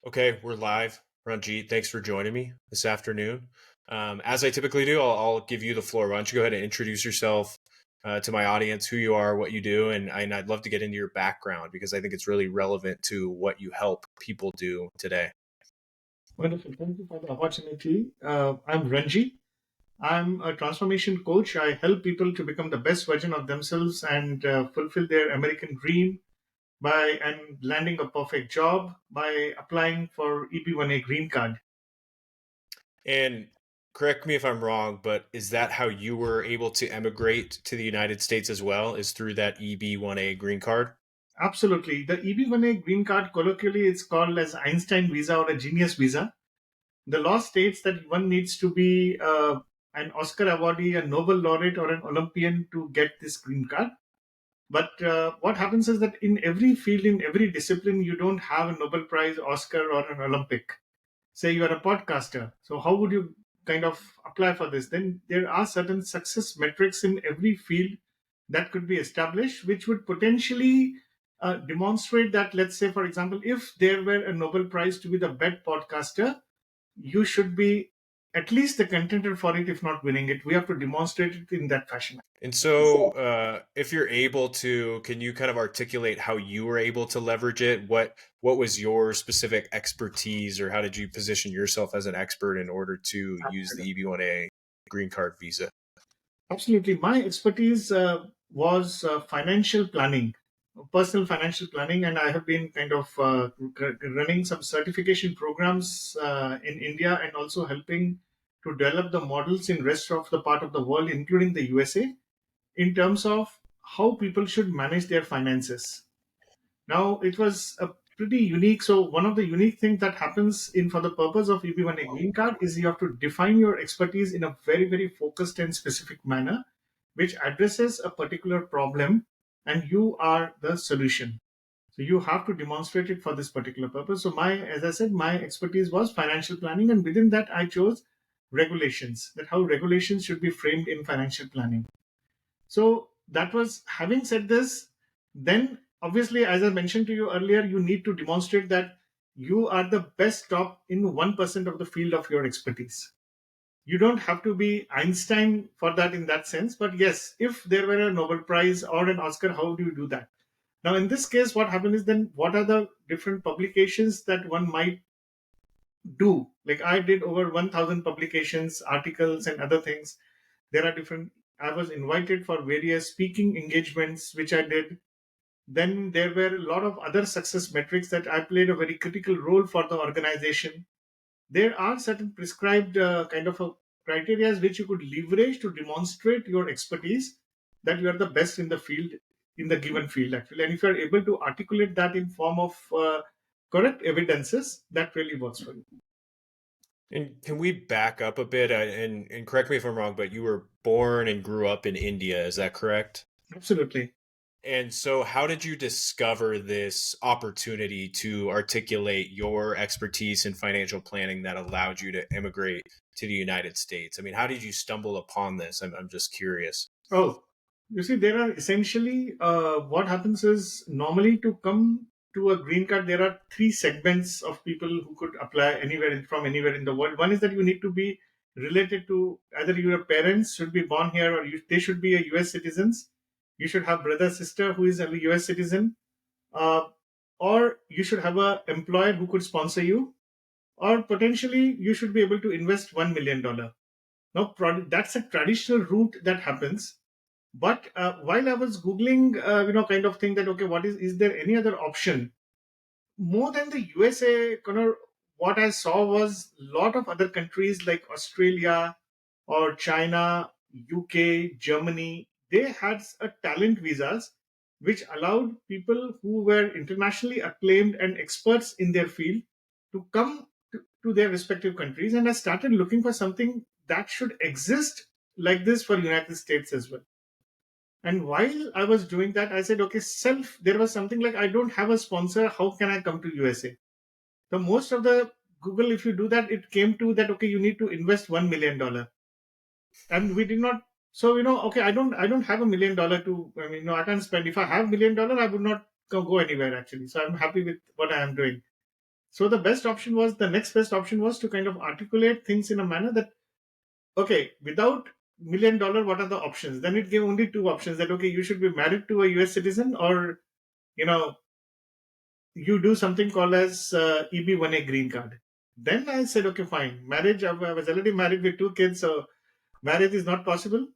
Okay, we're live. Ranjeet, thanks for joining me this afternoon. As I typically do, I'll give you the floor. Why don't you go ahead and introduce yourself to my audience, who you are, what you do, and I'd love to get into your background because I think it's really relevant to what you help people do today. Wonderful. Thank you for the opportunity. I'm Ranji. I'm a transformation coach. I help people to become the best version of themselves and fulfill their American dream by and landing a perfect job by applying for EB1A green card. And correct me if I'm wrong, but is that how you were able to emigrate to the United States as well? Is through that EB1A green card? Absolutely. The EB1A green card, colloquially, it's called as Einstein visa or a genius visa. The law states that one needs to be an Oscar awardee, a Nobel laureate, or an Olympian to get this green card. But what happens is that in every field, in every discipline, you don't have a Nobel Prize, Oscar, or an Olympic. Say you are a podcaster. So, how would you kind of apply for this? Then there are certain success metrics in every field that could be established, which would potentially demonstrate that, let's say, for example, if there were a Nobel Prize to be the best podcaster, you should be at least the contender for it, if not winning it. We have to demonstrate it in that fashion. And so, if you're able to, can you kind of articulate how you were able to leverage it? What was your specific expertise, or how did you position yourself as an expert in order to use the EB1A green card visa? Absolutely. My expertise was financial planning, personal financial planning, and I have been kind of running some certification programs in India and also helping to develop the models in rest of the part of the world, including the USA, in terms of how people should manage their finances. Now, it was a pretty unique. So, one of the unique things that happens in for the purpose of EB1A green card is you have to define your expertise in a very, very focused and specific manner, which addresses a particular problem, and you are the solution. So, you have to demonstrate it for this particular purpose. So, as I said, my expertise was financial planning, and within that, I chose regulations. That how regulations should be framed in financial planning. So that was having said this, then obviously, as I mentioned to you earlier, you need to demonstrate that you are the best top in 1% of the field of your expertise. You don't have to be Einstein for that in that sense, but yes, if there were a Nobel Prize or an Oscar, how do you do that? Now, in this case, what happened is then what are the different publications that one might do? Like I did over 1,000 publications, articles, and other things. There are different, I was invited for various speaking engagements, which I did. Then there were a lot of other success metrics that I played a very critical role for the organization. There are certain prescribed kind of a criteria which you could leverage to demonstrate your expertise that you are the best in the field, in the given field actually. And if you are able to articulate that in form of correct evidences, that really works for you. And can we back up a bit? And correct me if I'm wrong, but you were born and grew up in India, is that correct? Absolutely. And so, how did you discover this opportunity to articulate your expertise in financial planning that allowed you to immigrate to the United States? I mean, how did you stumble upon this? I'm just curious. Oh, you see, there are essentially what happens is normally to come to a green card, there are three segments of people who could apply from anywhere in the world. One is that you need to be related to either your parents should be born here or they should be a US citizens. You should have brother sister who is a US citizen, uh, or you should have a employer who could sponsor you, or potentially you should be able to invest $1 million. Now, that's a traditional route that happens, but while I was googling, kind of thing that okay, what is there any other option more than the USA? What I saw was a lot of other countries like Australia or China, UK, Germany. They had a talent visas which allowed people who were internationally acclaimed and experts in their field to come to their respective countries. And I started looking for something that should exist like this for United States as well. And while I was doing that, I said, okay, there was something like, I don't have a sponsor. How can I come to USA? The most of the Google, if you do that, it came to that, okay, you need to invest $1 million. And we did not. So, okay, I don't have $1 million to, I mean, no, I can't spend. If I have $1 million, I would not go anywhere actually. So I'm happy with what I am doing. So the next best option was to kind of articulate things in a manner that, okay, without $1 million, what are the options? Then it gave only two options that, okay, you should be married to a US citizen, or, you know, you do something called as EB1A green card. Then I said, okay, fine. Marriage, I was already married with two kids, so marriage is not possible.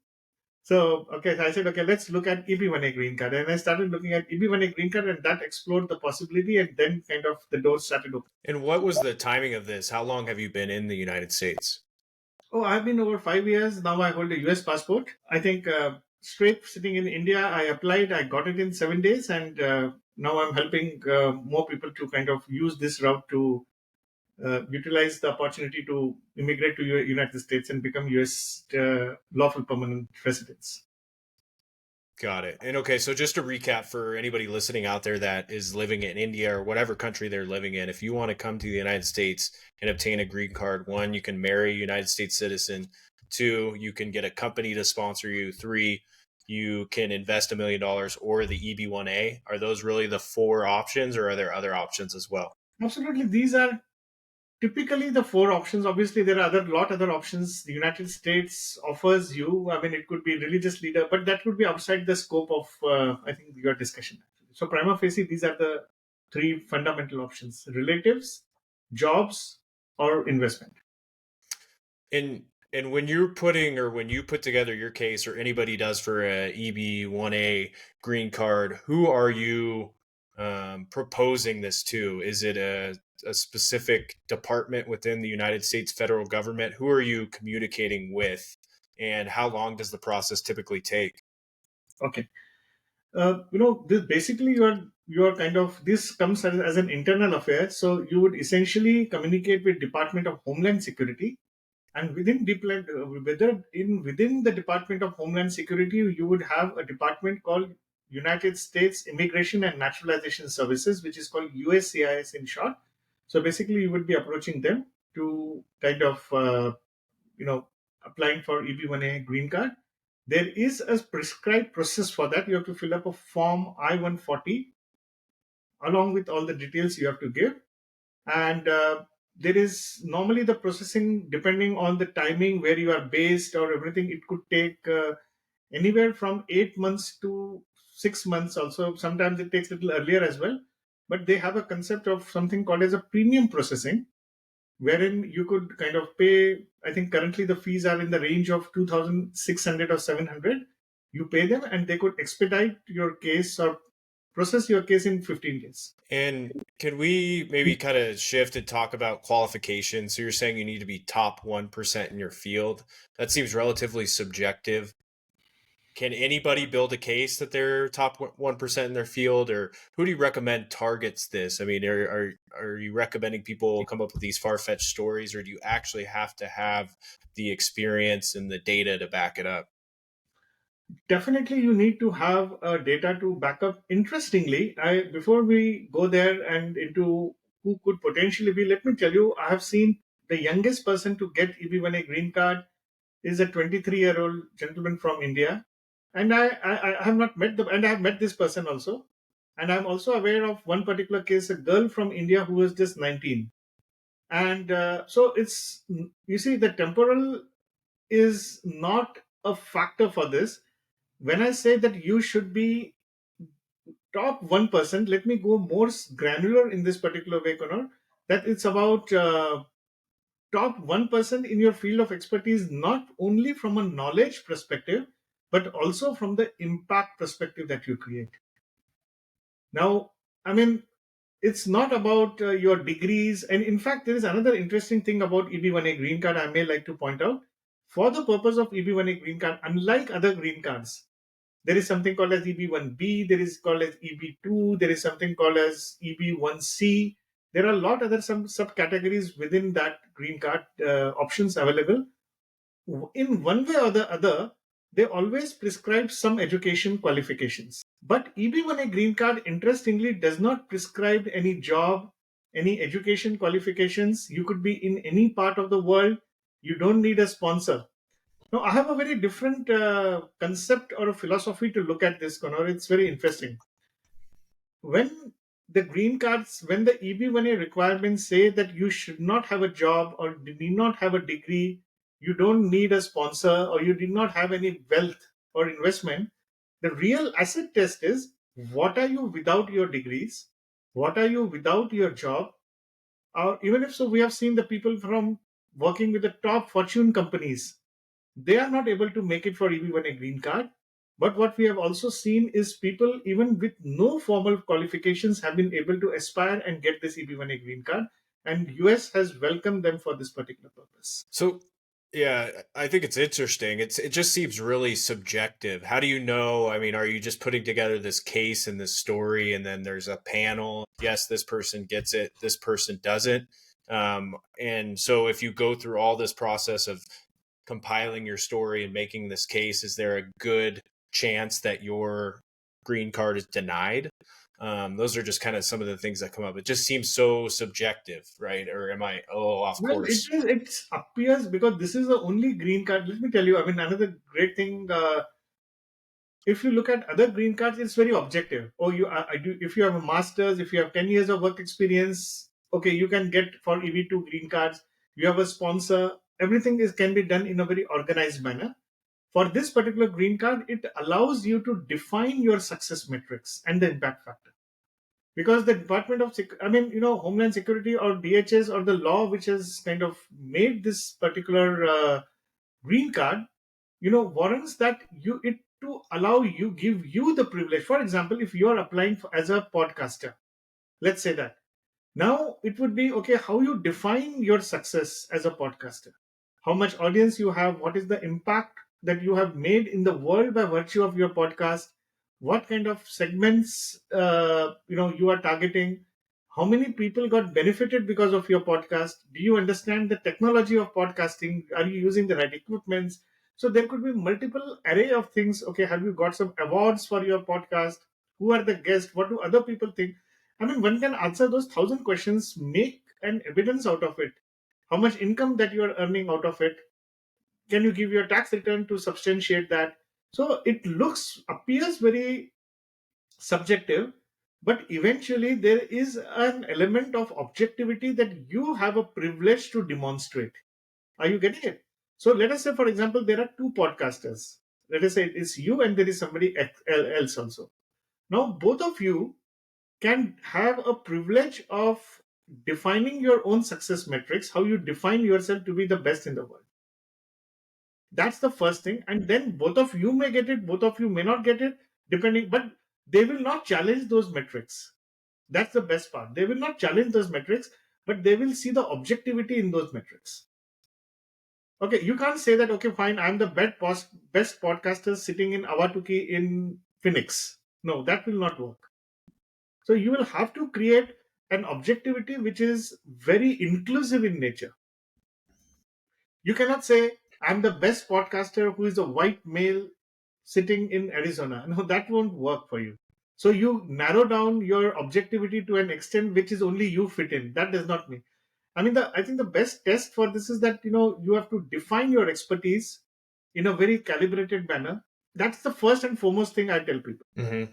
So, okay, so I said, okay, let's look at EB1A green card. And I started looking at EB1A green card, and that explored the possibility, and then kind of the doors started opening. And what was the timing of this? How long have you been in the United States? Oh, I've been over 5 years. Now I hold a US passport. I think straight sitting in India, I applied, I got it in 7 days, and now I'm helping more people to kind of use this route to utilize the opportunity to immigrate to United States and become US lawful permanent residents. Got it. And okay, so just to recap for anybody listening out there that is living in India or whatever country they're living in, if you want to come to the United States and obtain a green card, one, you can marry a United States citizen. Two, you can get a company to sponsor you. Three, you can invest $1 million or the EB1A. Are those really the four options, or are there other options as well? Absolutely, these are typically the four options. Obviously, there are other options the United States offers you. I mean, it could be religious leader, but that would be outside the scope of I think your discussion. So prima facie, these are the three fundamental options: relatives, jobs, or investment. And when you're putting, or when you put together your case, or anybody does for a EB1A green card, who are you proposing this to? Is it a specific department within the United States federal government? Who are you communicating with, and how long does the process typically take? Okay. This basically you are kind of, this comes as an internal affair. So you would essentially communicate with Department of Homeland Security, and within the Department of Homeland Security, you would have a department called United States Immigration and Naturalization Services, which is called USCIS in short. So basically, you would be approaching them to kind of you know applying for EB1A green card. There is a prescribed process for that. You have to fill up a form I-140 along with all the details you have to give, and there is normally the processing, depending on the timing where you are based or everything, it could take anywhere from 8 months to 6 months. Also, sometimes it takes a little earlier as well. But they have a concept of something called as a premium processing, wherein you could kind of pay. I think currently the fees are in the range of 2,600 or 700. You pay them, and they could expedite your case or process your case in 15 days. And can we maybe kind of shift and talk about qualifications? So you're saying you need to be top 1% in your field. That seems relatively subjective. Can anybody build a case that they're top 1% in their field, or who do you recommend targets this? I mean, are you recommending people come up with these far-fetched stories, or do you actually have to have the experience and the data to back it up? Definitely, you need to have data to back up. Interestingly, before we go there and into who could potentially be, let me tell you, I have seen the youngest person to get EB1A green card is a 23-year-old gentleman from India, and I have not met the, and I have met this person also, and I'm also aware of one particular case, a girl from India who was just 19, and so it's, you see, the temporal is not a factor for this. When I say that you should be top 1%, let me go more granular in this particular way, Connor, that it's about top 1% in your field of expertise, not only from a knowledge perspective, but also from the impact perspective that you create. Now, I mean, it's not about your degrees. And in fact, there is another interesting thing about EB1A green card I may like to point out. For the purpose of EB1A green card, unlike other green cards, there is something called as EB1B, there is called as EB2, there is something called as EB1C. There are a lot other some subcategories within that green card options available. In one way or the other, they always prescribe some education qualifications. But EB1A green card, interestingly, does not prescribe any job, any education qualifications. You could be in any part of the world. You don't need a sponsor. Now, I have a very different concept or a philosophy to look at this, Connor. It's very interesting. When the green cards, when the EB1A requirements say that you should not have a job or need not have a degree, you don't need a sponsor, or you did not have any wealth or investment, the real asset test is what are you without your degrees? What are you without your job? Or even if so, we have seen the people from working with the top fortune companies, they are not able to make it for EB1A green card. But what we have also seen is people, even with no formal qualifications, have been able to aspire and get this EB1A green card. And US has welcomed them for this particular purpose. So, yeah, I think it's interesting. It just seems really subjective. How do you know? I mean, are you just putting together this case and this story, and then there's a panel? Yes, this person gets it. This person doesn't. And so, if you go through all this process of compiling your story and making this case, is there a good chance that your green card is denied? Those are just kind of some of the things that come up. It just seems so subjective, right? Or am I a little off Well, course? it appears because this is the only green card. Let me tell you, I mean, another great thing. If you look at other green cards, it's very objective. Oh, I do. If you have a master's, if you have 10 years of work experience, okay, you can get for EB2 green cards. You have a sponsor. Everything is can be done in a very organized manner. For this particular green card, it allows you to define your success metrics and the impact factor. Because the Department of, I mean, Homeland Security or DHS or the law which has kind of made this particular green card, warrants that you it to allow you, give you the privilege. For example, if you are applying as a podcaster, let's say that. Now it would be okay how you define your success as a podcaster, how much audience you have, what is the impact that you have made in the world by virtue of your podcast, what kind of segments you are targeting, how many people got benefited because of your podcast, do you understand the technology of podcasting, are you using the right equipments? So there could be multiple array of things. Okay, have you got some awards for your podcast? Who are the guests? What do other people think? I mean, one can answer those 1,000 questions, make an evidence out of it. How much income that you are earning out of it? Can you give your tax return to substantiate that? So it appears very subjective, but eventually there is an element of objectivity that you have a privilege to demonstrate. Are you getting it? So let us say, for example, there are two podcasters. Let us say it is you and there is somebody else also. Now, both of you can have a privilege of defining your own success metrics, how you define yourself to be the best in the world. That's the first thing. And then both of you may get it, both of you may not get it, depending, but they will not challenge those metrics. That's the best part. They will not challenge those metrics, but they will see the objectivity in those metrics. Okay, you can't say that, okay, fine, I'm the best podcaster sitting in Awatuki in Phoenix. No, that will not work. So you will have to create an objectivity which is very inclusive in nature. You cannot say, I'm the best podcaster who is a white male sitting in Arizona. No, that won't work for you. So you narrow down your objectivity to an extent which is only you fit in. That does not mean. I mean, I think the best test for this is that, you have to define your expertise in a very calibrated manner. That's the first and foremost thing I tell people. Mm-hmm.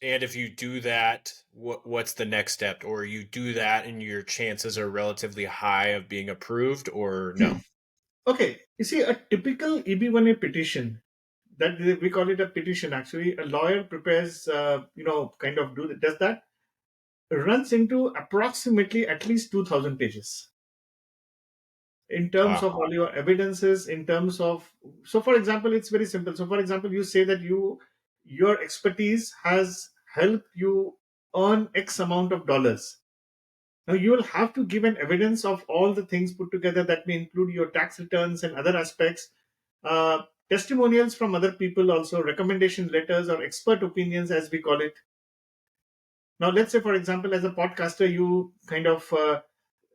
And if you do that, what's the next step? Or you do that and your chances are relatively high of being approved, or no? Okay, you see, a typical EB1A petition, that we call it a petition, actually, a lawyer prepares, kind of does that, runs into approximately at least 2,000 pages in terms Wow. of all your evidences, in terms of, so for example, it's very simple. So for example, you say that your expertise has helped you earn X amount of dollars. Now you will have to give an evidence of all the things put together. That may include your tax returns and other aspects, testimonials from other people, also recommendation letters or expert opinions, as we call it. Now, let's say, for example, as a podcaster, you kind of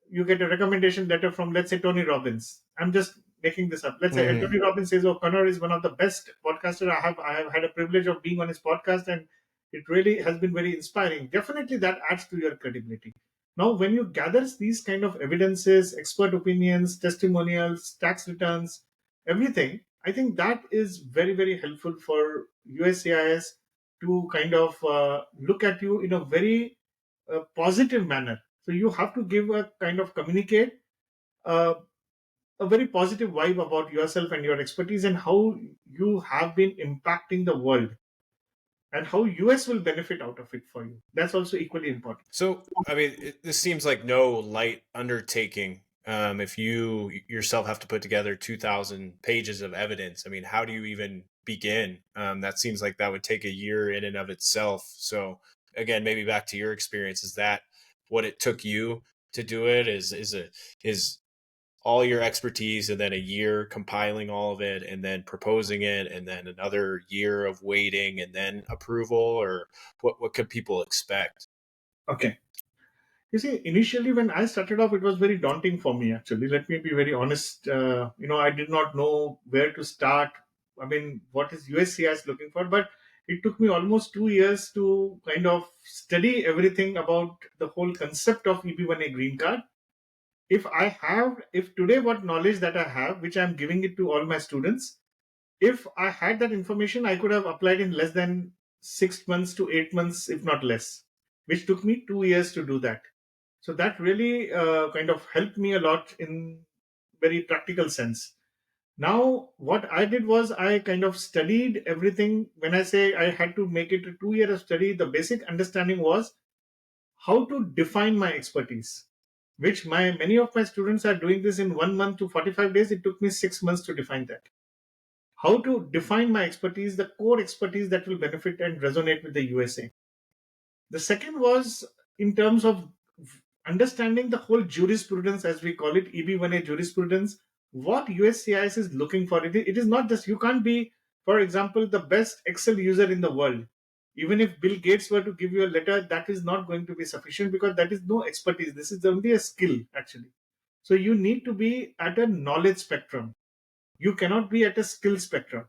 you get a recommendation letter from, let's say, Tony Robbins. I'm just making this up. Let's say Mm-hmm. Tony Robbins says, "Oh, Connor is one of the best podcasters. I have had a privilege of being on his podcast, and it really has been very inspiring." Definitely, that adds to your credibility. Now, when you gather these kind of evidences, expert opinions, testimonials, tax returns, everything, I think that is very, very helpful for USCIS to kind of look at you in a very positive manner. So you have to give a kind of communicate uh, a very positive vibe about yourself and your expertise and how you have been impacting the world and how US will benefit out of it for you. That's also equally important. So, I mean, this seems like no light undertaking. If you yourself have to put together 2,000 pages of evidence, I mean, how do you even begin? That seems like that would take a year in and of itself. So, again, maybe back to your experience, is that what it took you to do it? Is all your expertise and then a year compiling all of it and then proposing it and then another year of waiting and then approval, or what could people expect? Okay. You see, initially when I started off, it was very daunting for me. Actually, let me be very honest. I did not know where to start. I mean, what is USCIS looking for? But it took me almost 2 years to kind of study everything about the whole concept of EB1A green card. If today what knowledge that I have, which I'm giving it to all my students, if I had that information, I could have applied in less than 6 months to 8 months, if not less, which took me 2 years to do that. So that really kind of helped me a lot in very practical sense. Now, what I did was I kind of studied everything. When I say I had to make it a 2 year of study, the basic understanding was how to define my expertise, which my many of my students are doing this in 1 month to 45 days. It took me 6 months to define that. How to define my expertise, the core expertise that will benefit and resonate with the USA. The second was in terms of understanding the whole jurisprudence, as we call it, EB1A jurisprudence, what USCIS is looking for. It is not just, you can't be, for example, the best Excel user in the world. Even if Bill Gates were to give you a letter, that is not going to be sufficient because that is no expertise. This is only a skill, actually. So you need to be at a knowledge spectrum. You cannot be at a skill spectrum.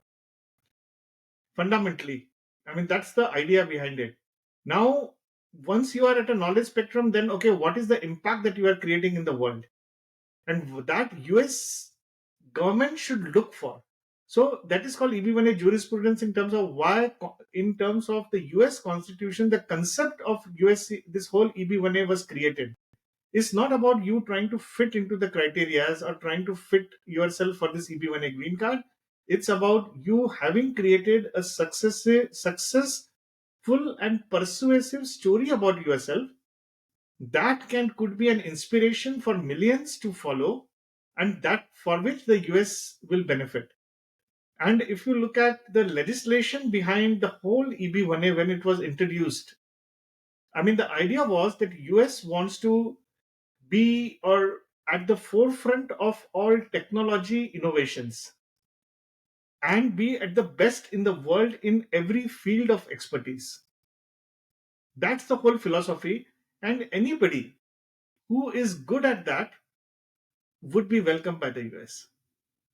Fundamentally, I mean, that's the idea behind it. Now, once you are at a knowledge spectrum, then okay, what is the impact that you are creating in the world, and that US government should look for. So that is called EB1A jurisprudence. In terms of why, in terms of the US constitution, the concept of US, this whole EB1A was created. It's not about you trying to fit into the criterias or trying to fit yourself for this EB1A green card. It's about you having created a successful and persuasive story about yourself that could be an inspiration for millions to follow, and that for which the US will benefit. And if you look at the legislation behind the whole EB1A when it was introduced, I mean, the idea was that US wants to be or at the forefront of all technology innovations and be at the best in the world in every field of expertise. That's the whole philosophy, and anybody who is good at that would be welcomed by the US.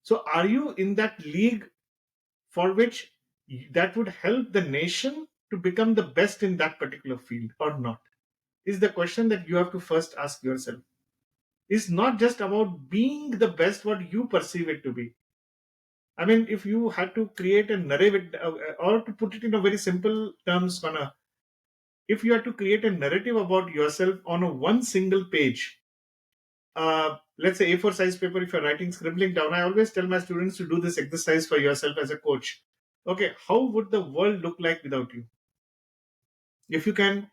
So are you in that league for which that would help the nation to become the best in that particular field or not, is the question that you have to first ask yourself. It's not just about being the best what you perceive it to be. I mean, if you had to create a narrative, or to put it in a very simple terms, Connor, if you had to create a narrative about yourself on a one single page, let's say A4 size paper, if you're writing, scribbling down, I always tell my students to do this exercise for yourself as a coach. Okay, how would the world look like without you? If you can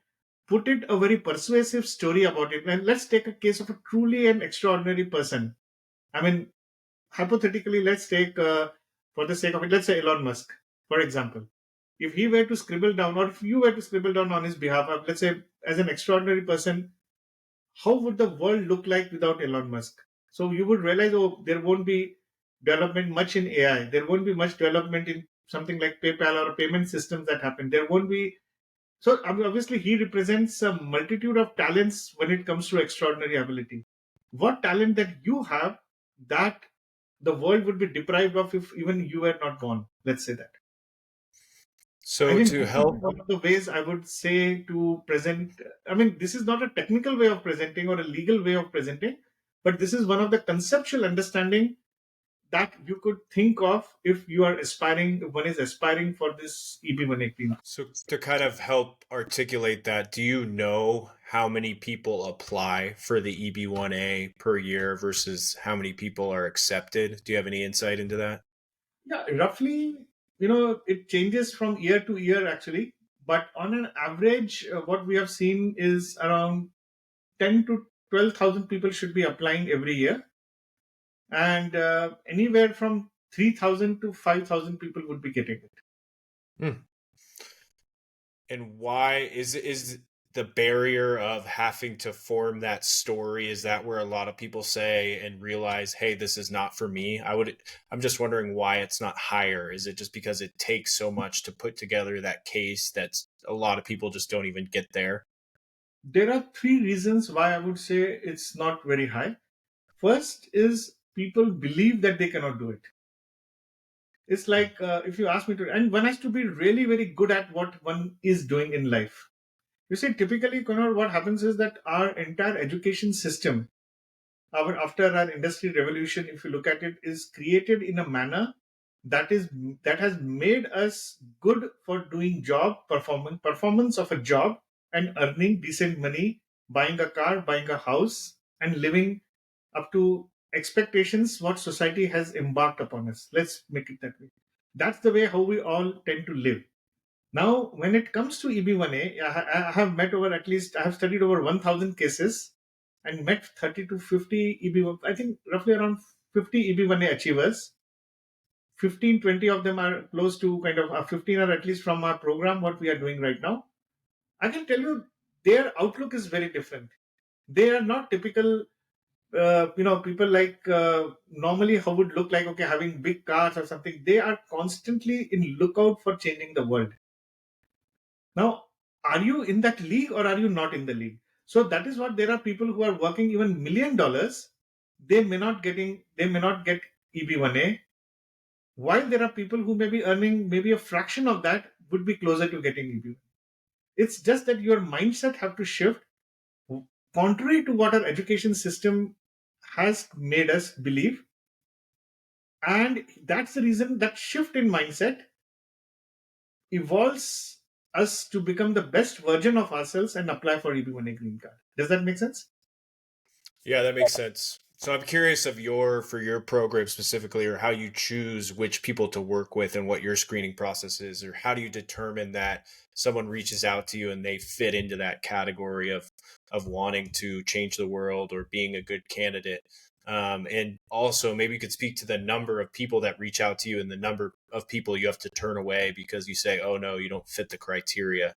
put it a very persuasive story about it, and let's take a case of a truly an extraordinary person. I mean, hypothetically, let's take, for the sake of it, let's say Elon Musk, for example. If he were to scribble down, or if you were to scribble down on his behalf, let's say, as an extraordinary person, how would the world look like without Elon Musk? So you would realize, oh, there won't be development much in AI. There won't be much development in something like PayPal or payment systems that happen. There won't be. So obviously, he represents a multitude of talents when it comes to extraordinary ability. What talent that you have that the world would be deprived of if even you were not born? Let's say that. I So think to this is help, one of the ways I would say to present. I mean, this is not a technical way of presenting or a legal way of presenting, but this is one of the conceptual understanding that you could think of if you are aspiring, if one is aspiring for this EB1A green. So to kind of help articulate that, do you know how many people apply for the EB1A per year versus how many people are accepted? Do you have any insight into that? Yeah, roughly, it changes from year to year actually, but on an average, what we have seen is around 10 to 12,000 people should be applying every year, and anywhere from 3,000 to 5,000 people would be getting it. Hmm. And why is the barrier of having to form that story, is that where a lot of people say and realize, hey, this is not for me? I'm just wondering why it's not higher. Is it just because it takes so much to put together that case that's a lot of people just don't even get there? There are three reasons why I would say it's not very high. First is people believe that they cannot do it. It's like if you ask me to, and one has to be really very good at what one is doing in life. You see, typically, Connor, what happens is that our entire education system, after our industry revolution, if you look at it, is created in a manner that is that has made us good for doing job performance of a job and earning decent money, buying a car, buying a house, and living up to expectations what society has embarked upon us. Let's make it that way. That's the way how we all tend to live. Now, when it comes to EB1A, I have met over at least, I have studied over 1,000 cases and met 30 to 50 EB1, I think roughly around 50 EB1A achievers. 15, 20 of them are close to kind of, 15 are at least from our program, what we are doing right now. I can tell you their outlook is very different. They are not typical, people like normally how would look like, okay, having big cars or something. They are constantly in lookout for changing the world. Now, are you in that league or are you not in the league? So that is what there are people who are working even $1 million. They may not get EB1A, while there are people who may be earning maybe a fraction of that would be closer to getting EB1A. It's just that your mindset have to shift contrary to what our education system has made us believe. And that's the reason that shift in mindset evolves us to become the best version of ourselves and apply for EB1A green card. Does that make sense? Yeah, that makes sense. So I'm curious of for your program specifically, or how you choose which people to work with and what your screening process is, or how do you determine that someone reaches out to you and they fit into that category of wanting to change the world or being a good candidate? And also maybe you could speak to the number of people that reach out to you and the number of people you have to turn away because you say, oh no, you don't fit the criteria.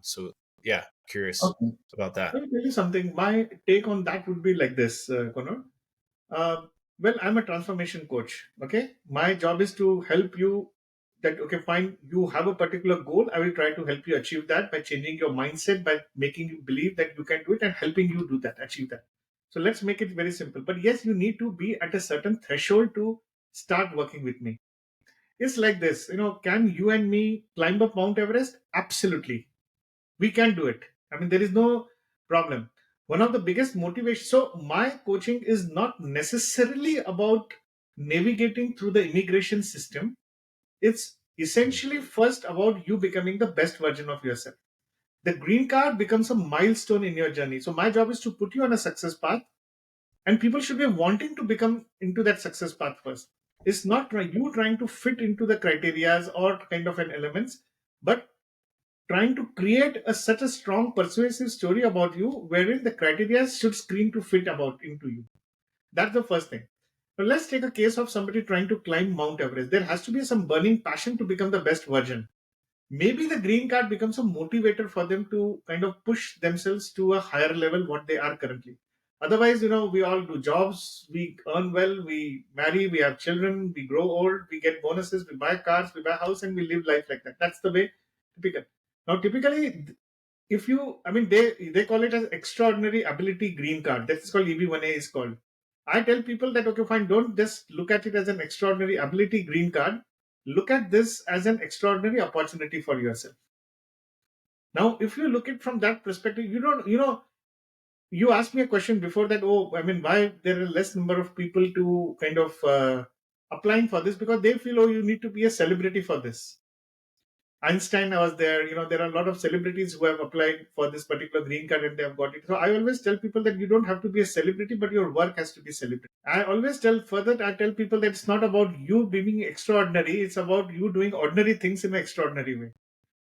So yeah, curious Okay. about that. Let me tell you something. My take on that would be like this, Connor. Well, I'm a transformation coach. Okay. My job is to help you that, okay, fine, you have a particular goal. I will try to help you achieve that by changing your mindset, by making you believe that you can do it and helping you do that, achieve that. So let's make it very simple. But yes, you need to be at a certain threshold to start working with me. It's like this, can you and me climb up Mount Everest? Absolutely. We can do it. I mean, there is no problem. One of the biggest motivations, so my coaching is not necessarily about navigating through the immigration system. It's essentially first about you becoming the best version of yourself. The green card becomes a milestone in your journey. So my job is to put you on a success path, and people should be wanting to become into that success path first. It's not you trying to fit into the criterias or kind of an elements, but trying to create such a strong persuasive story about you wherein the criteria should screen to fit about into you. That's the first thing. Now let's take a case of somebody trying to climb Mount Everest. There has to be some burning passion to become the best version. Maybe the green card becomes a motivator for them to kind of push themselves to a higher level what they are currently. Otherwise, we all do jobs, we earn well, we marry, we have children, we grow old, we get bonuses, we buy cars, we buy a house, and we live life like that. That's the way typical. Now, typically, if you, I mean, they call it as extraordinary ability green card. That's called EB1A is called. I tell people that, okay, fine, don't just look at it as an extraordinary ability green card. Look at this as an extraordinary opportunity for yourself. Now, if you look at from that perspective, you don't, you asked me a question before that. Oh, I mean, why there are less number of people to kind of applying for this because they feel, oh, you need to be a celebrity for this. Einstein was there. There are a lot of celebrities who have applied for this particular green card and they have got it. So I always tell people that you don't have to be a celebrity, but your work has to be celebrity. I always tell people that it's not about you being extraordinary. It's about you doing ordinary things in an extraordinary way.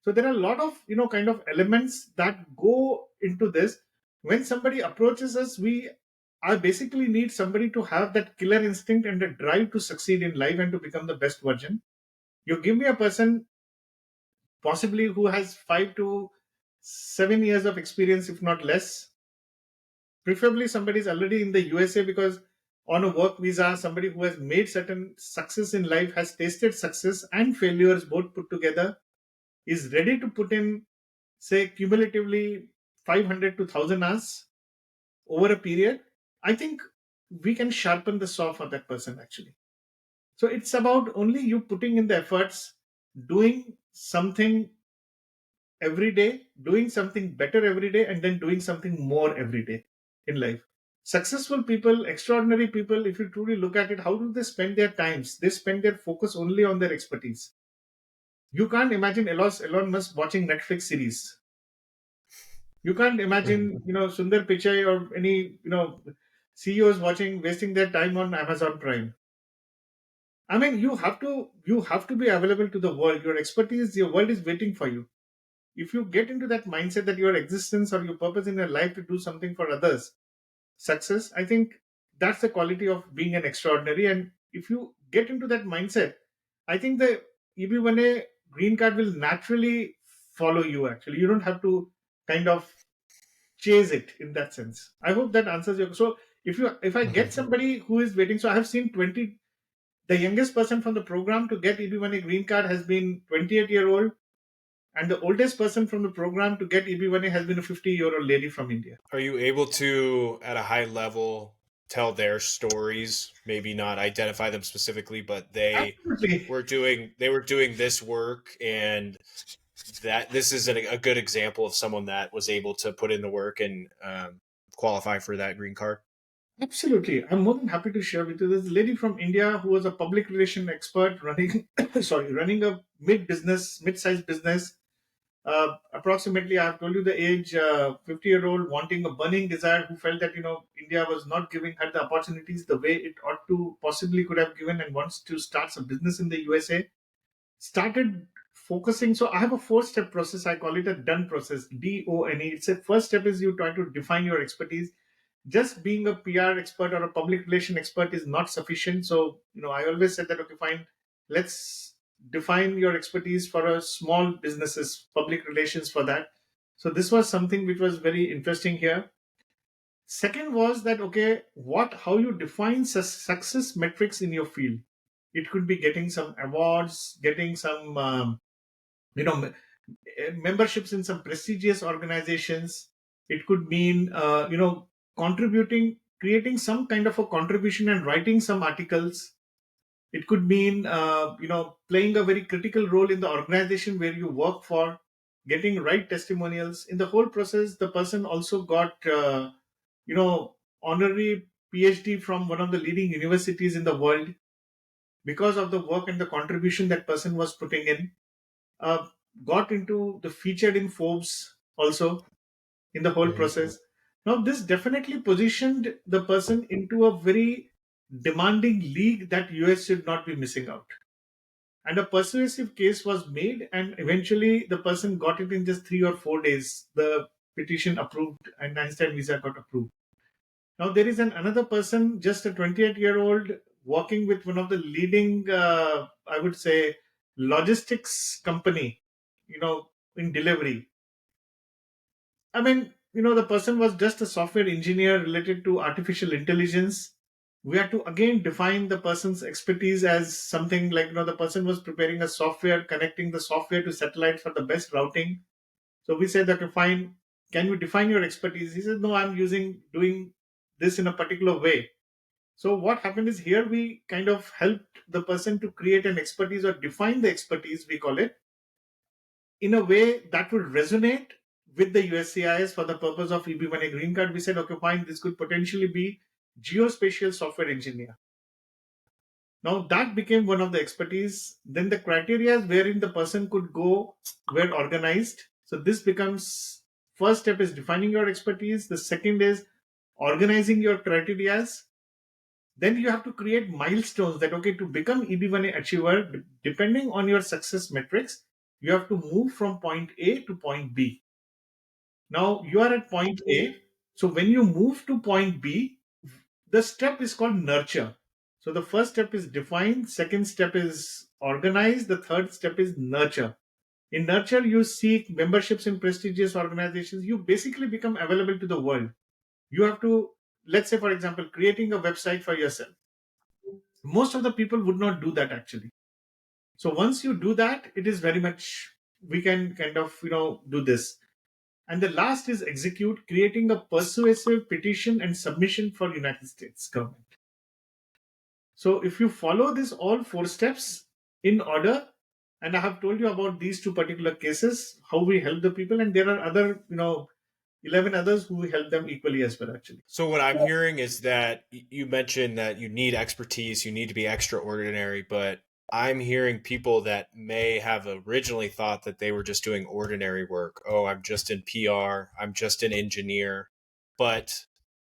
So there are a lot of, kind of elements that go into this. When somebody approaches us, I basically need somebody to have that killer instinct and the drive to succeed in life and to become the best version. You give me a person possibly who has 5 to 7 years of experience, if not less. Preferably somebody is already in the USA, because on a work visa, somebody who has made certain success in life, has tasted success and failures both put together, is ready to put in, say, cumulatively 500 to 1,000 hours over a period. I think we can sharpen the saw for that person actually. So it's about only you putting in the efforts, doing something every day, doing something better every day, and then doing something more every day in life. Successful people, extraordinary people, if you truly look at it, how do they spend their times? They spend their focus only on their expertise. You can't imagine Elon Musk watching Netflix series. You can't imagine, Sundar Pichai or any, CEOs wasting their time on Amazon Prime. I mean, you have to be available to the world. Your expertise, your world is waiting for you. If you get into that mindset that your existence or your purpose in your life to do something for others, success, I think that's the quality of being an extraordinary. And if you get into that mindset, I think the EB1A green card will naturally follow you. Actually, you don't have to kind of chase it in that sense. I hope that answers your. So if I get somebody who is waiting, so I have seen 20. The youngest person from the program to get EB1A green card has been 28-year-old, and the oldest person from the program to get EB1A has been a 50-year-old lady from India. Are you able to, at a high level, tell their stories? Maybe not identify them specifically, but Absolutely. they were doing this work, and that this is a good example of someone that was able to put in the work and qualify for that green card. Absolutely. I'm more than happy to share with you. There's a lady from India who was a public relation expert running, running a mid-sized business. Approximately, I've told you the age, 50-year-old wanting a burning desire, who felt that, India was not giving her the opportunities the way it ought to possibly could have given, and wants to start some business in the USA. Started focusing. So I have a 4-step process. I call it a done process, DONE. It's a first step is you try to define your expertise. Just being a PR expert or a public relation expert is not sufficient. So, I always said that, okay, fine, let's define your expertise for a small businesses, public relations for that. So this was something which was very interesting here. Second was that, okay, how you define success metrics in your field. It could be getting some awards, getting some, you know, memberships in some prestigious organizations. It could mean, contributing, creating some kind of a contribution and writing some articles. It could mean, playing a very critical role in the organization where you work for, getting right testimonials. In the whole process, the person also got, honorary PhD from one of the leading universities in the world because of the work and the contribution that person was putting in. uh, got into the featured in Forbes also in the whole process. Now, this definitely positioned the person into a very demanding league that US should not be missing out. And a persuasive case was made, and eventually the person got it in just 3 or 4 days. The petition approved, and Einstein visa got approved. Now, there is another person, just a 28-year-old, working with one of the leading, I would say, logistics company, in delivery. I mean, the person was just a software engineer related to artificial intelligence. We had to again define the person's expertise as something like, the person was preparing a software, connecting the software to satellites for the best routing. So we said that, fine, can you define your expertise? He said, no, I'm doing this in a particular way. So what happened is, here we kind of helped the person to create an expertise or define the expertise, we call it, in a way that would resonate with the USCIS for the purpose of EB1A green card. We said, okay, fine, this could potentially be geospatial software engineer. Now that became one of the expertise. Then the criteria wherein the person could go were organized. So this becomes, first step is defining your expertise. The second is organizing your criteria. Then you have to create milestones that, okay, to become EB1A achiever, depending on your success metrics, you have to move from point A to point B. Now you are at point A. So when you move to point B, the step is called nurture. So the first step is define, second step is organize, the third step is nurture. In nurture, you seek memberships in prestigious organizations. You basically become available to the world. You have to, let's say, for example, creating a website for yourself. Most of the people would not do that actually. So once you do that, it is very much, we can kind of, do this. And the last is execute, creating a persuasive petition and submission for United States government. So if you follow this all four steps in order, and I have told you about these two particular cases, how we help the people, and there are other, 11 others who help them equally as well, actually. So what I'm hearing is that you mentioned that you need expertise, you need to be extraordinary, but I'm hearing people that may have originally thought that they were just doing ordinary work. Oh, I'm just in PR, I'm just an engineer. But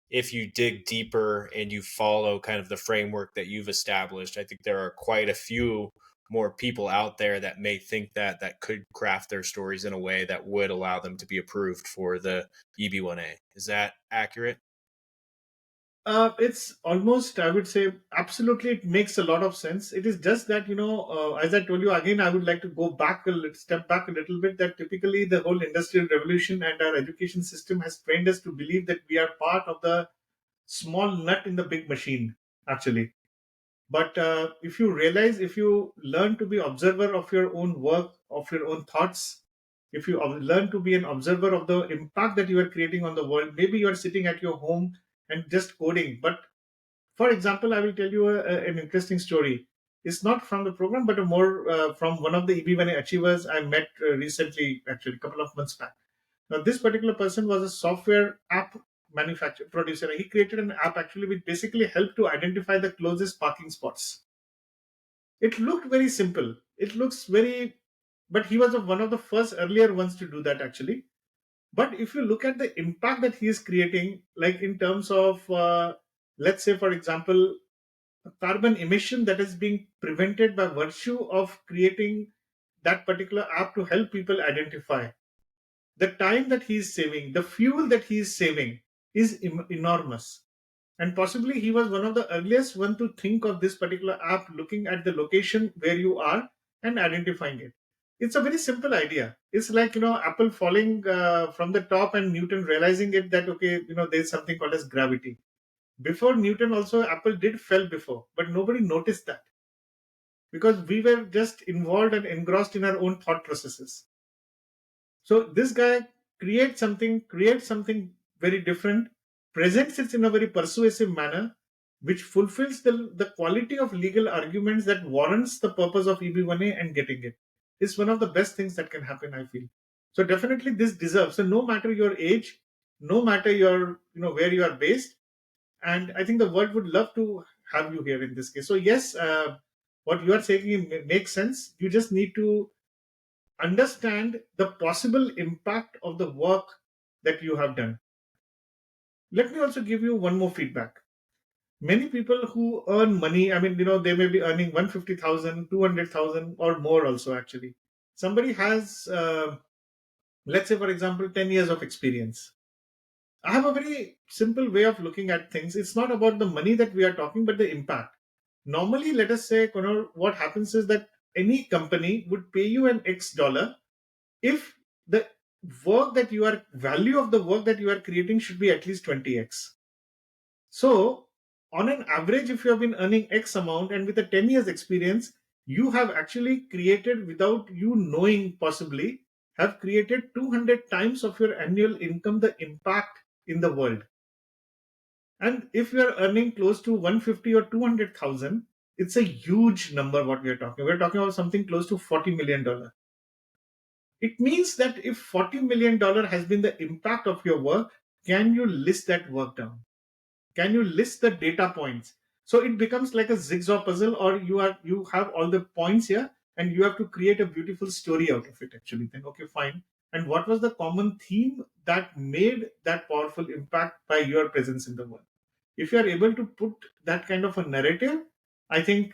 if you dig deeper and you follow kind of the framework that you've established, I think there are quite a few more people out there that may think that could craft their stories in a way that would allow them to be approved for the EB1A. Is that accurate? It's almost, I would say, absolutely, it makes a lot of sense. It is just that, as I told you again, I would like to go back step back a little bit. That typically the whole industrial revolution and our education system has trained us to believe that we are part of the small nut in the big machine, actually. But if you realize, if you learn to be observer of your own work, of your own thoughts, if you learn to be an observer of the impact that you are creating on the world, maybe you are sitting at your home and just coding. But for example, I will tell you an interesting story. It's not from the program, but a more from one of the EB1A achievers I met recently, actually, a couple of months back. Now, this particular person was a software app manufacturer producer. He created an app actually which basically helped to identify the closest parking spots. It looked very simple. It looks very, but he was one of the first earlier ones to do that actually. But if you look at the impact that he is creating, like in terms of, let's say, for example, carbon emission that is being prevented by virtue of creating that particular app to help people identify the time that he is saving, the fuel that he is saving is enormous. And possibly he was one of the earliest one to think of this particular app, looking at the location where you are and identifying it. It's a very simple idea. It's like, Apple falling from the top and Newton realizing it that, okay, there's something called as gravity. Before Newton also, Apple did fell before, but nobody noticed that because we were just involved and engrossed in our own thought processes. So this guy creates something very different, presents it in a very persuasive manner, which fulfills the quality of legal arguments that warrants the purpose of EB1A and getting it. It's one of the best things that can happen, I feel. So definitely this deserves. So no matter your age, no matter your, where you are based, and I think the world would love to have you here in this case. So yes, what you are saying makes sense. You just need to understand the possible impact of the work that you have done. Let me also give you one more feedback. Many people who earn money, I mean, they may be earning 150,000, 200,000, or more also actually. Somebody has, let's say, for example, 10 years of experience. I have a very simple way of looking at things. It's not about the money that we are talking, but the impact. Normally, let us say, what happens is that any company would pay you an X dollar if the value of the work that you are creating should be at least 20x. So on an average, if you have been earning X amount and with a 10 years experience, you have actually created, without you knowing, possibly have created 200 times of your annual income, the impact in the world. And if you are earning close to 150 or 200,000, it's a huge number. What we are talking, we're talking about something close to $40 million. It means that if $40 million has been the impact of your work, can you list that work down? Can you list the data points? So it becomes like a zigzag puzzle, or you have all the points here, and you have to create a beautiful story out of it actually. Then okay, fine. And what was the common theme that made that powerful impact by your presence in the world? If you are able to put that kind of a narrative, I think,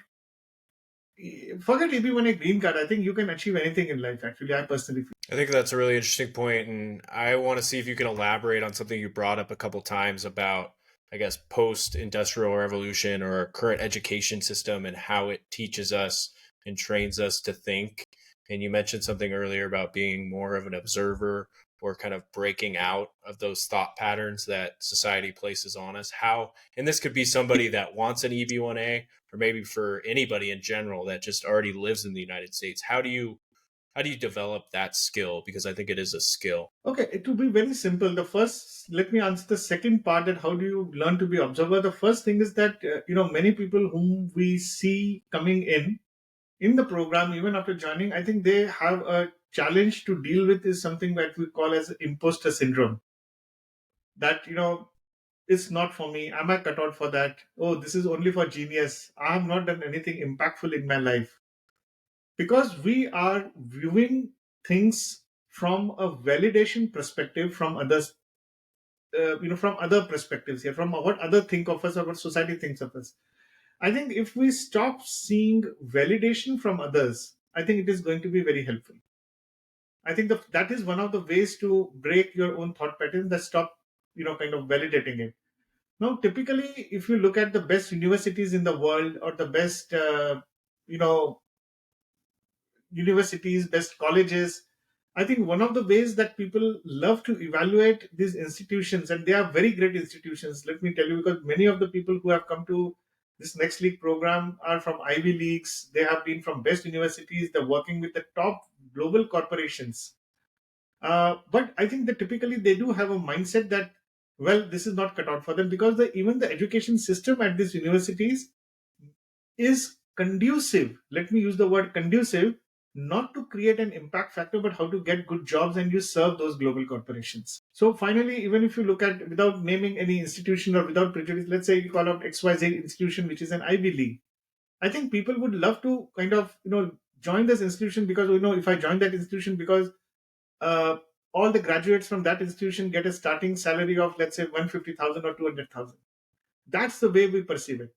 forget EB1A green card. I think you can achieve anything in life. Actually, I personally feel. I think that's a really interesting point, and I want to see if you can elaborate on something you brought up a couple times about, I guess, post-industrial revolution or current education system and how it teaches us and trains us to think. And you mentioned something earlier about being more of an observer or kind of breaking out of those thought patterns that society places on us. How, and this could be somebody that wants an EB1A, or maybe for anybody in general that just already lives in the United States. How do you develop that skill? Because I think it is a skill. Okay, it will be very simple. The first, let me answer the second part, that how do you learn to be observer? The first thing is that many people whom we see coming in the program, even after joining, I think they have a challenge to deal with, is something that we call as imposter syndrome. That it's not for me. Am I cut out for that? Oh, this is only for genius. I have not done anything impactful in my life, because we are viewing things from a validation perspective from others, from other perspectives here, from what other think of us or what society thinks of us. I think if we stop seeing validation from others, I think it is going to be very helpful. I think that is one of the ways to break your own thought patterns, that stop, kind of validating it. Now, typically, if you look at the best universities in the world, or the best, you know, universities, best colleges, I think one of the ways that people love to evaluate these institutions, and they are very great institutions, let me tell you, because many of the people who have come to this Next League program are from Ivy Leagues, they have been from best universities, they're working with the top global corporations. But I think that typically they do have a mindset that, well, this is not cut out for them, because even the education system at these universities is conducive. Let me use the word conducive, not to create an impact factor, but how to get good jobs and you serve those global corporations. So finally, even if you look at, without naming any institution or without prejudice, let's say you call out XYZ institution, which is an Ivy League. I think people would love to kind of, join this institution, because, if I join that institution, because uh, all the graduates from that institution get a starting salary of, let's say, 150,000 or 200,000. That's the way we perceive it.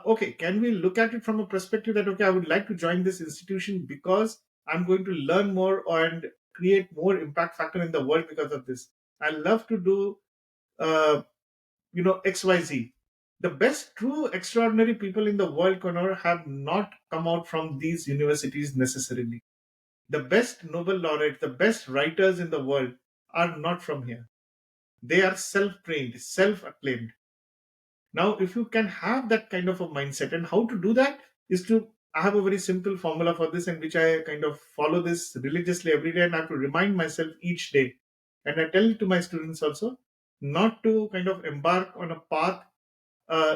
Okay, can we look at it from a perspective that, okay, I would like to join this institution because I'm going to learn more and create more impact factor in the world because of this. I love to do, XYZ. The best true extraordinary people in the world, Connor, have not come out from these universities necessarily. The best Nobel laureates, the best writers in the world are not from here. They are self trained, self acclaimed. Now, if you can have that kind of a mindset, and how to do that is to, I have a very simple formula for this, and which I kind of follow this religiously every day, and I have to remind myself each day. And I tell it to my students also, not to kind of embark on a path uh,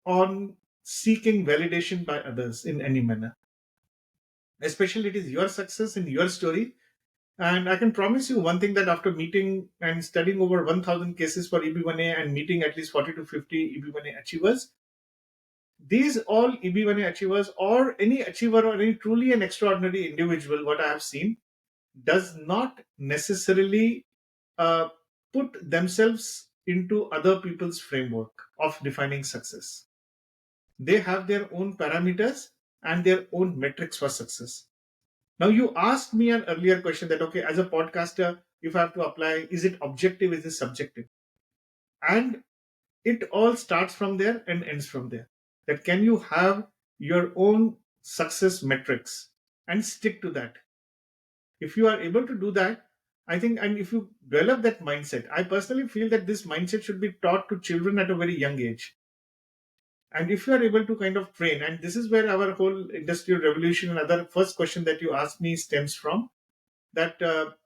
on seeking validation by others in any manner. Especially, it is your success in your story. And I can promise you one thing, that after meeting and studying over 1,000 cases for EB1A and meeting at least 40 to 50 EB1A achievers, these all EB1A achievers, or any achiever or any truly an extraordinary individual, what I have seen, does not necessarily uh, put themselves into other people's framework of defining success. They have their own parameters and their own metrics for success. Now, you asked me an earlier question that, okay, as a podcaster, if I have to apply, is it objective, is it subjective? And it all starts from there and ends from there. That can you have your own success metrics and stick to that? If you are able to do that, I think, and if you develop that mindset, I personally feel that this mindset should be taught to children at a very young age. And if you are able to kind of train, and this is where our whole industrial revolution and other first question that you asked me stems from, that there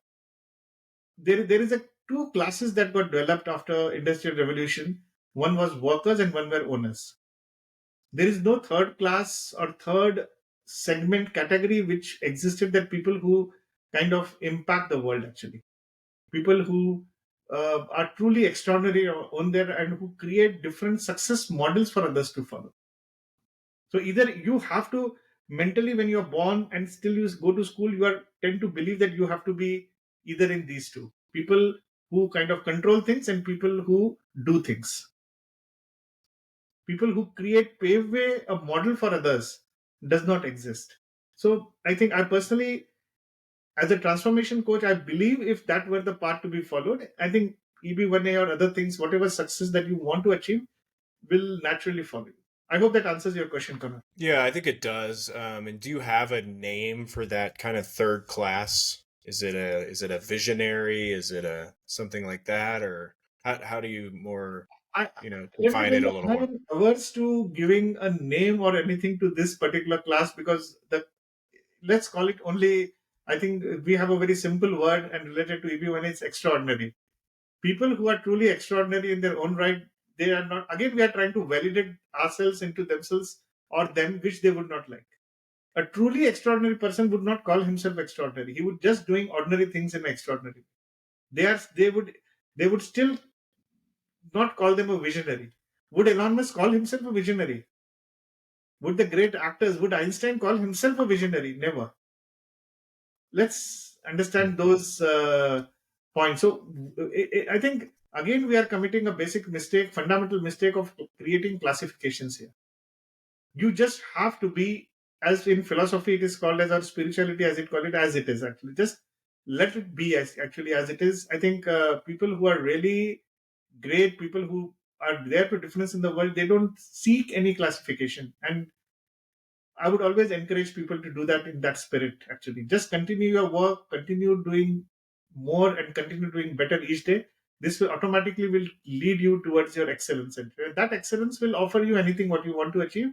is a two classes that got developed after industrial revolution. One was workers and one were owners. There is no third class or third segment category which existed, that people who kind of impact the world actually, people who are truly extraordinary on there and who create different success models for others to follow. So either you have to mentally, when you're born and still you go to school, you are tend to believe that you have to be either in these two people who kind of control things and people who do things. People who create pave way a model for others does not exist. So I think I personally, as a transformation coach, I believe if that were the path to be followed, I think EB1A or other things, whatever success that you want to achieve, will naturally follow you. I hope that answers your question, Connor. Yeah, I think it does. And do you have a name for that kind of third class? Is it a visionary? Is it a something like that, or how do you more I let me define tell it a you, little more? I'm averse to giving a name or anything to this particular class because the let's call it only. I think we have a very simple word and related to EB1, it's extraordinary. People who are truly extraordinary in their own right, they are not. Again, we are trying to validate ourselves into themselves or them, which they would not like. A truly extraordinary person would not call himself extraordinary. He would just doing ordinary things in extraordinary. They would still not call them a visionary. Would Elon Musk call himself a visionary? Would the great actors, would Einstein call himself a visionary? Never. Let's understand those points. So I think again we are committing a basic mistake, fundamental mistake of creating classifications here. You just have to be, as in philosophy it is called as, or spirituality as it called it, as it is actually. Just let it be as actually as it is. I think people who are really great, people who are there to difference in the world, they don't seek any classification. And I would always encourage people to do that in that spirit, actually. Just continue your work, continue doing more and continue doing better each day. This will automatically will lead you towards your excellence. And that excellence will offer you anything what you want to achieve.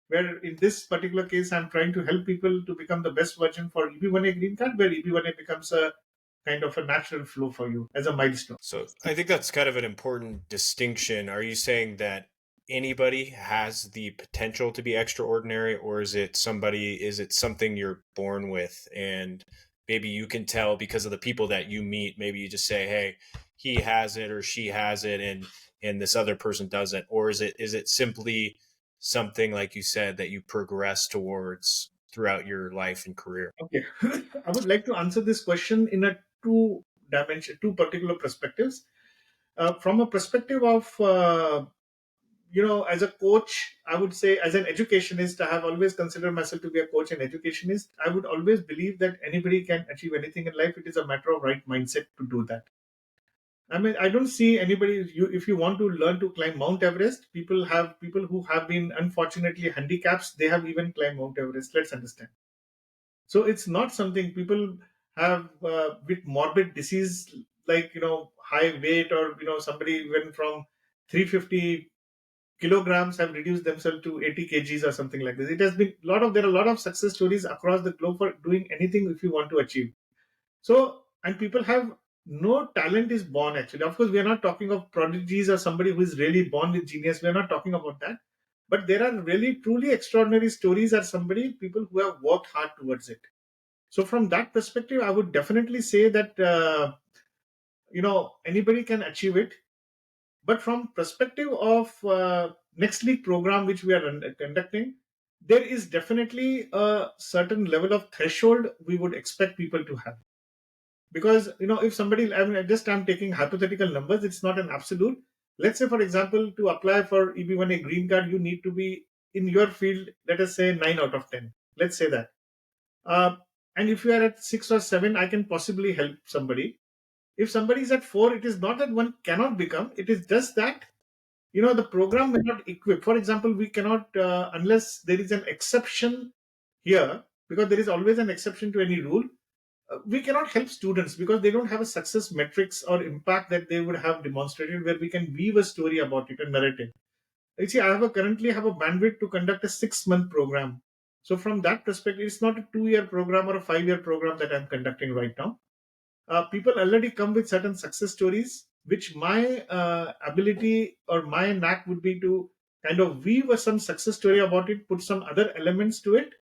Where in this particular case, I'm trying to help people to become the best version for EB1A green card, where EB1A becomes a kind of a natural flow for you as a milestone. So I think that's kind of an important distinction. Are you saying that anybody has the potential to be extraordinary, or is it something you're born with, and maybe you can tell because of the people that you meet? Maybe you just say, hey, he has it or she has it, and this other person doesn't. Or is it simply something, like you said, that you progress towards throughout your life and career? Okay. I would like to answer this question in a two dimension, two particular perspectives. From a perspective of as a coach, I would say, as an educationist, I have always considered myself to be a coach and educationist. I would always believe that anybody can achieve anything in life. It is a matter of right mindset to do that. I mean, I don't see anybody. If you want to learn to climb Mount Everest, people who have been unfortunately handicaps. They have even climbed Mount Everest. Let's understand. So it's not something people have with morbid disease, like high weight, or somebody went from 350 kilograms have reduced themselves to 80 kgs or something like this. It has been there are a lot of success stories across the globe for doing anything if you want to achieve. So, and people have no talent is born actually. Of course, we are not talking of prodigies or somebody who is really born with genius. We are not talking about that. But there are really truly extraordinary stories are somebody, people who have worked hard towards it. So from that perspective, I would definitely say that, anybody can achieve it. But from perspective of next league program which we are conducting, there is definitely a certain level of threshold we would expect people to have. Because if somebody, I mean, just I'm taking hypothetical numbers, it's not an absolute. Let's say, for example, to apply for EB1A green card, you need to be in your field, let us say 9 out of 10. Let's say that. Uh, and if you are at 6 or 7, I can possibly help somebody. If somebody is at 4, it is not that one cannot become, it is just that the program may not equip. For example, we cannot unless there is an exception here, because there is always an exception to any rule. We cannot help students because they don't have a success metrics or impact that they would have demonstrated where we can weave a story about it, a narrative. You see, currently have a bandwidth to conduct a 6-month program. So from that perspective, it's not a 2-year program or a 5-year program that I'm conducting right now. People already come with certain success stories, which my ability or my knack would be to kind of weave some success story about it, put some other elements to it,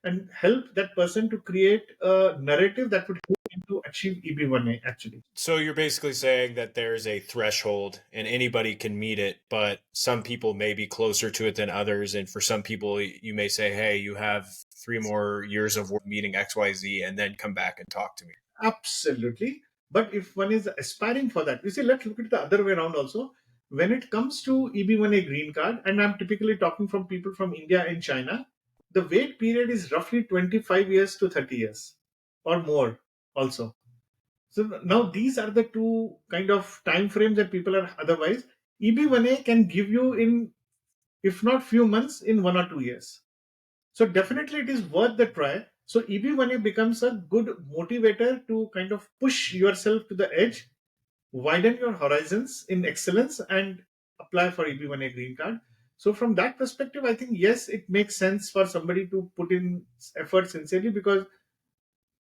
and help that person to create a narrative that would help to achieve EB1A actually. So you're basically saying that there's a threshold and anybody can meet it, but some people may be closer to it than others. And for some people, you may say, hey, you have 3 more years of work meeting XYZ and then come back and talk to me. Absolutely. But if one is aspiring for that, you see, let's look at the other way around also. When it comes to EB1A green card, and I'm typically talking from people from India and China, the wait period is roughly 25 years to 30 years or more also. So now these are the two kind of time frames that people are otherwise. EB1A can give you in, if not few months, in 1 or 2 years. So definitely it is worth the try. So EB1A becomes a good motivator to kind of push yourself to the edge, widen your horizons in excellence, and apply for EB1A green card. So from that perspective, I think yes, it makes sense for somebody to put in effort sincerely, because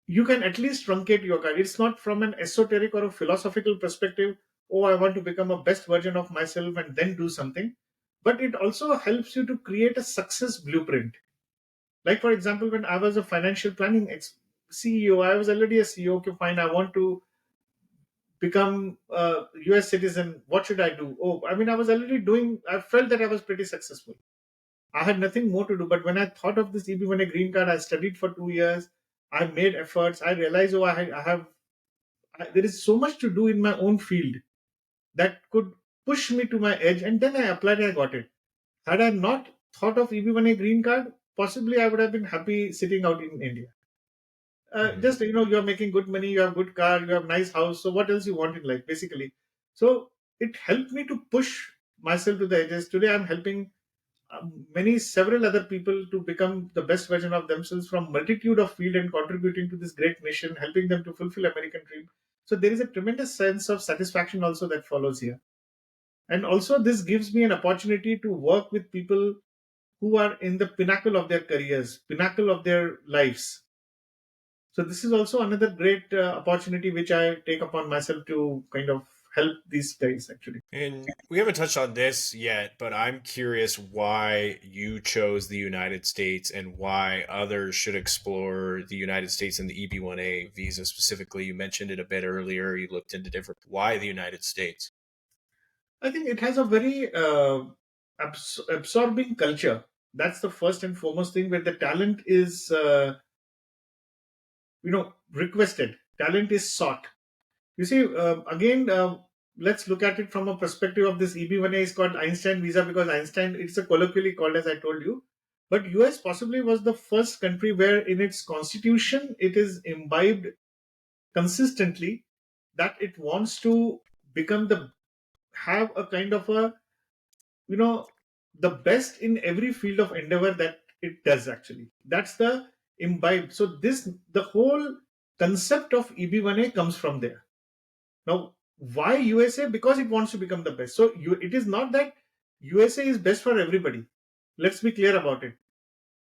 you can at least truncate your card. It's not from an esoteric or a philosophical perspective, oh, I want to become a best version of myself and then do something. But it also helps you to create a success blueprint. Like, for example, when I was a financial planning CEO, I was already a CEO. Okay, fine, I want to become a US citizen. What should I do? Oh, I mean, I was already doing, I felt that I was pretty successful. I had nothing more to do. But when I thought of this EB1A green card, I studied for 2 years. I made efforts. I realized, oh, there is so much to do in my own field that could push me to my edge. And then I applied and I got it. Had I not thought of EB1A green card, possibly I would have been happy sitting out in India. Mm-hmm. Just, you're making good money, you have good car, you have nice house. So what else you want in life, basically? So it helped me to push myself to the edges. Today, I'm helping several other people to become the best version of themselves from multitude of field, and contributing to this great nation, helping them to fulfill American dream. So there is a tremendous sense of satisfaction also that follows here. And also this gives me an opportunity to work with people who are in the pinnacle of their careers, pinnacle of their lives. So this is also another great opportunity which I take upon myself to kind of help these guys actually. And we haven't touched on this yet, but I'm curious why you chose the United States and why others should explore the United States and the EB1A visa specifically. You mentioned it a bit earlier. You looked into different. Why the United States? I think it has a very absorbing culture. That's the first and foremost thing, where the talent is, requested. Talent is sought. You see, again, let's look at it from a perspective of this EB1A is called Einstein visa because Einstein, it's a colloquially called, as I told you. But US possibly was the first country where in its constitution it is imbibed consistently that it wants to become have a kind of a, you know, the best in every field of endeavor that it does actually. That's the imbibe. So the whole concept of EB1A comes from there. Now, why USA? Because it wants to become the best. So it is not that USA is best for everybody. Let's be clear about it.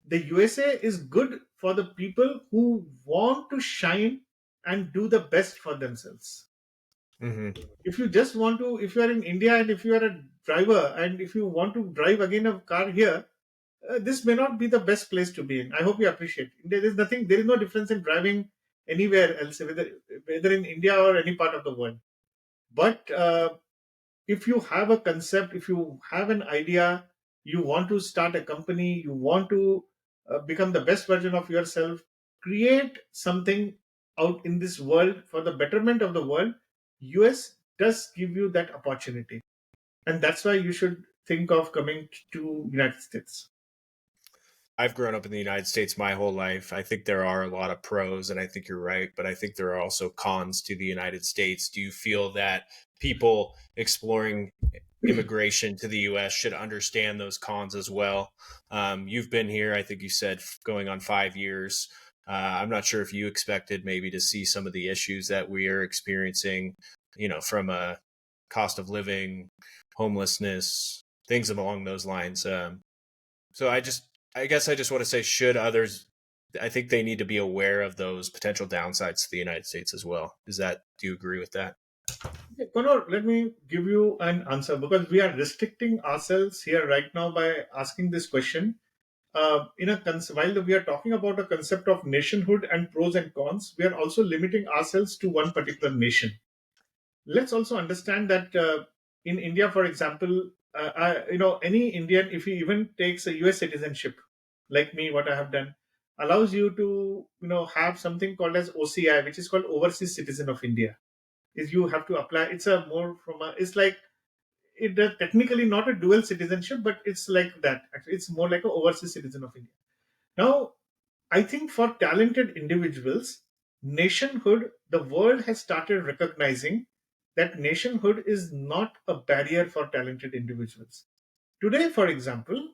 The USA is good for the people who want to shine and do the best for themselves. Mm-hmm. If you just want to, if you are in India and if you are a driver and if you want to drive again a car here, this may not be the best place to be in. I hope you appreciate. There is nothing. There is no difference in driving anywhere else, whether in India or any part of the world. But if you have a concept, if you have an idea, you want to start a company, you want to become the best version of yourself, create something out in this world for the betterment of the world, US does give you that opportunity. And that's why you should think of coming to United States. I've grown up in the United States my whole life. I think there are a lot of pros, and I think you're right, but I think there are also cons to the United States. Do you feel that people exploring immigration to the U.S. should understand those cons as well? You've been here, I think you said, going on 5 years. I'm not sure if you expected maybe to see some of the issues that we are experiencing, from a cost of living, homelessness, things along those lines. So I guess I just want to say, should others, I think they need to be aware of those potential downsides to the United States as well. Do you agree with that? Okay, Connor, let me give you an answer because we are restricting ourselves here right now by asking this question. while we are talking about a concept of nationhood and pros and cons, we are also limiting ourselves to one particular nation. Let's also understand that in India, for example, any Indian, if he even takes a US citizenship, like me, what I have done, allows you to have something called as OCI, which is called Overseas Citizen of India. Is you have to apply. It's a more from a. It's like technically not a dual citizenship, but it's like that. Actually, it's more like a overseas citizen of India. Now, I think for talented individuals, nationhood, the world has started recognizing that nationhood is not a barrier for talented individuals. Today, for example,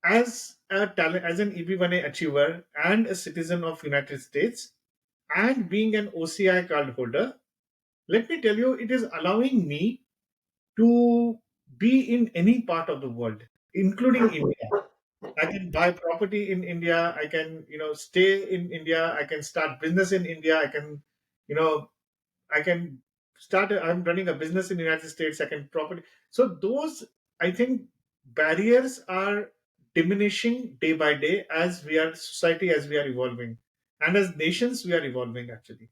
as an EB1A achiever and a citizen of United States and being an OCI card holder, let me tell you, it is allowing me to be in any part of the world, including India. I can buy property in India. I can, stay in India. I can start business in India. You know, I can I'm running a business in the United States. I can property. So those, I think, barriers are diminishing day by day as we are society, as we are evolving, and as nations we are evolving actually.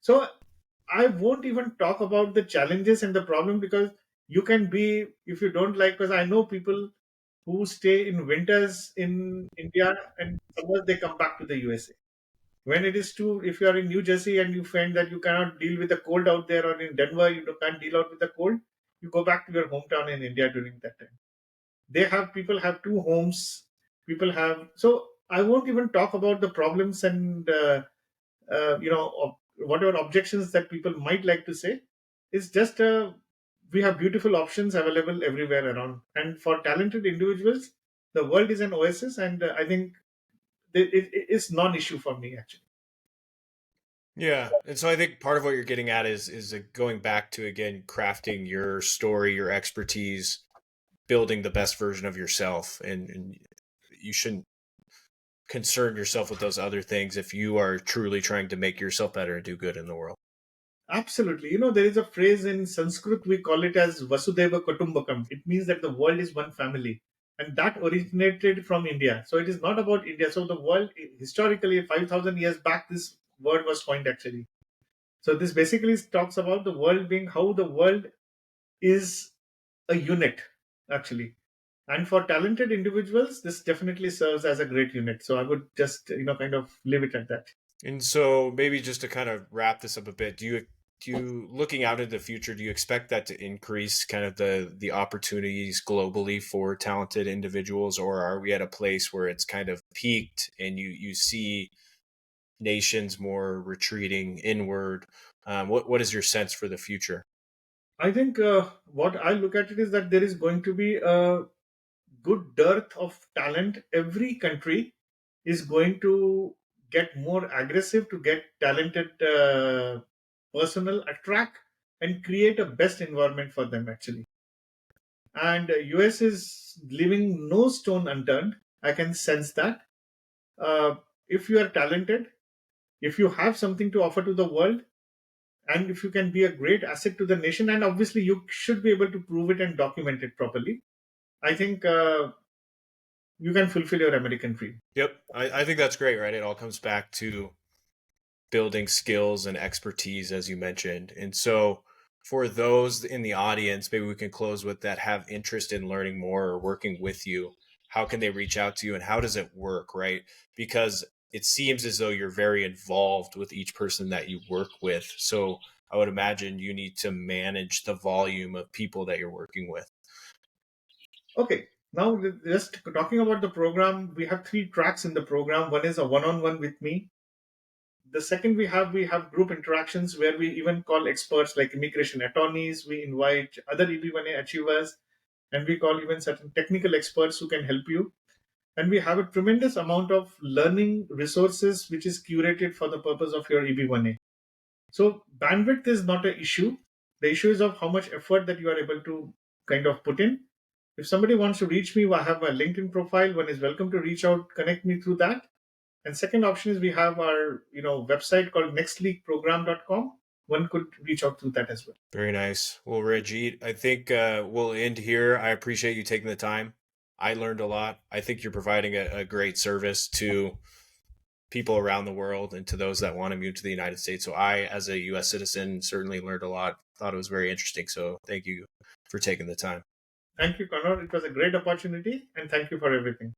So I won't even talk about the challenges and the problem, because you can be, if you don't like, because I know people who stay in winters in India and summers they come back to the USA. When it is too, if you are in New Jersey and you find that you cannot deal with the cold out there, or in Denver you can't deal out with the cold, you go back to your hometown in India during that time. People have two homes. People have, so I won't even talk about the problems and whatever objections that people might like to say. It's just we have beautiful options available everywhere around, and for talented individuals, the world is an oasis, and I think it's non-issue for me actually. Yeah, and so I think part of what you're getting at is going back to again crafting your story, your expertise, building the best version of yourself, and you shouldn't concern yourself with those other things if you are truly trying to make yourself better and do good in the world. Absolutely. There is a phrase in Sanskrit, we call it as Vasudeva Kutumbakam. It means that the world is one family. And that originated from India. So it is not about India. So the world, historically, 5,000 years back, this word was coined actually. So this basically talks about the world being how the world is a unit, actually. And for talented individuals, this definitely serves as a great unit. So I would just, kind of leave it at that. And so maybe just to kind of wrap this up a bit, do you looking out into the future, do you expect that to increase kind of the opportunities globally for talented individuals, or are we at a place where it's kind of peaked and you see nations more retreating inward? What is your sense for the future? I think what I look at it is that there is going to be a good dearth of talent. Every country is going to get more aggressive to get talented personnel, attract and create a best environment for them actually. And US is leaving no stone unturned. I can sense that. Uh, if you are talented, if you have something to offer to the world, and if you can be a great asset to the nation, and obviously you should be able to prove it and document it properly, I think you can fulfill your American dream. Yep, I think that's great, right? It all comes back to building skills and expertise, as you mentioned. And so, for those in the audience, maybe we can close with that have interest in learning more or working with you. How can they reach out to you and how does it work, right? Because it seems as though you're very involved with each person that you work with. So, I would imagine you need to manage the volume of people that you're working with. Okay, now just talking about the program, we have three tracks in the program. One is a one-on-one with me. The second, we have group interactions where we even call experts like immigration attorneys. We invite other EB1A achievers, and we call even certain technical experts who can help you. And we have a tremendous amount of learning resources which is curated for the purpose of your EB1A. So bandwidth is not an issue. The issue is of how much effort that you are able to kind of put in. If somebody wants to reach me, I have a LinkedIn profile. One is welcome to reach out, connect me through that. And second option is we have our website called nextleagueprogram.com. One could reach out through that as well. Very nice. Well, Ranjeet, I think we'll end here. I appreciate you taking the time. I learned a lot. I think you're providing a great service to people around the world and to those that want to move to the United States. So I, as a U.S. citizen, certainly learned a lot. Thought it was very interesting. So thank you for taking the time. Thank you, Connor. It was a great opportunity, and thank you for everything.